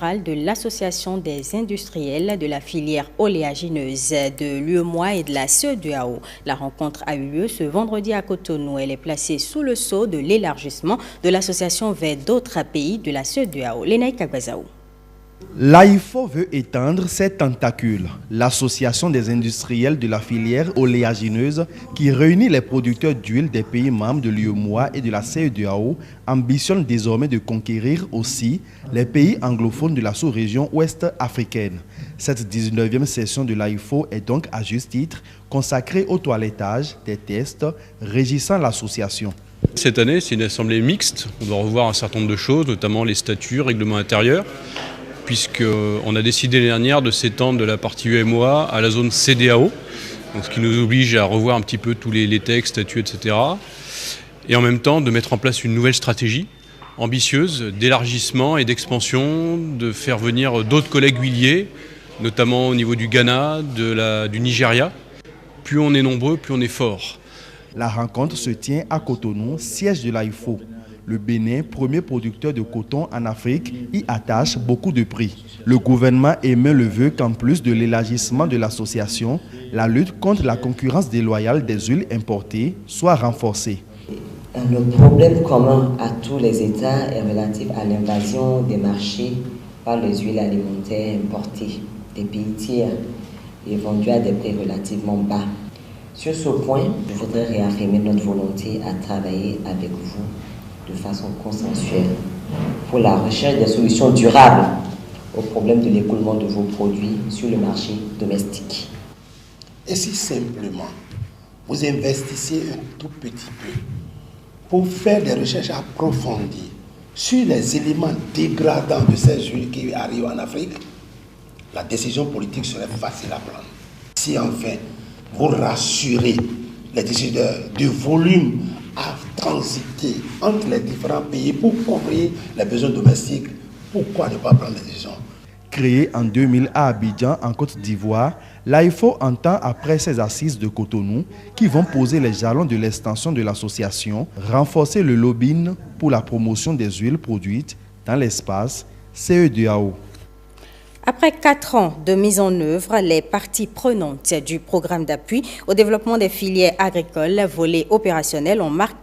général de l'Association des industriels de la filière oléagineuse de l'UEMOA et de la CEDEAO. La rencontre a eu lieu ce vendredi à Cotonou. Elle est placée sous le sceau de l'élargissement de l'association vers d'autres pays de la CEDEAO. Lénaï Kagbazaou. L'AIFO veut étendre ses tentacules. L'Association des industriels de la filière oléagineuse, qui réunit les producteurs d'huile des pays membres de l'UEMOA et de la CEDEAO, ambitionne désormais de conquérir aussi les pays anglophones de la sous-région ouest africaine. Cette 19e session de l'AIFO est donc à juste titre consacrée au toilettage des tests régissant l'association. Cette année, c'est une assemblée mixte. On doit revoir un certain nombre de choses, notamment les statuts, règlements intérieurs, puisqu'on a décidé l'année dernière de s'étendre de la partie UEMOA à la zone CEDEAO, donc ce qui nous oblige à revoir un petit peu tous les textes, statuts, etc. Et en même temps de mettre en place une nouvelle stratégie ambitieuse d'élargissement et d'expansion, de faire venir d'autres collègues huiliers, notamment au niveau du Ghana, du Nigeria. Plus on est nombreux, plus on est fort. La rencontre se tient à Cotonou, siège de l'AIFO. Le Bénin, premier producteur de coton en Afrique, y attache beaucoup de prix. Le gouvernement émet le vœu qu'en plus de l'élargissement de l'association, la lutte contre la concurrence déloyale des huiles importées soit renforcée. Le problème commun à tous les États est relatif à l'invasion des marchés par les huiles alimentaires importées des pays tiers et vendues à des prix relativement bas. Sur ce point, je voudrais réaffirmer notre volonté à travailler avec vous de façon consensuelle pour la recherche des solutions durables au problème de l'écoulement de vos produits sur le marché domestique. Et si simplement vous investissez un tout petit peu pour faire des recherches approfondies sur les éléments dégradants de ces huiles qui arrivent en Afrique, la décision politique serait facile à prendre. Si enfin vous rassurez les décideurs du volume à transiter entre les différents pays pour couvrir les besoins domestiques, pourquoi ne pas prendre des décisions? Créée en 2000 à Abidjan, en Côte d'Ivoire, l'AIFO entend, après ses assises de Cotonou, qui vont poser les jalons de l'extension de l'association, renforcer le lobbying pour la promotion des huiles produites dans l'espace CEDEAO. Après 4 ans de mise en œuvre, les parties prenantes du programme d'appui au développement des filières agricoles volets opérationnels ont marqué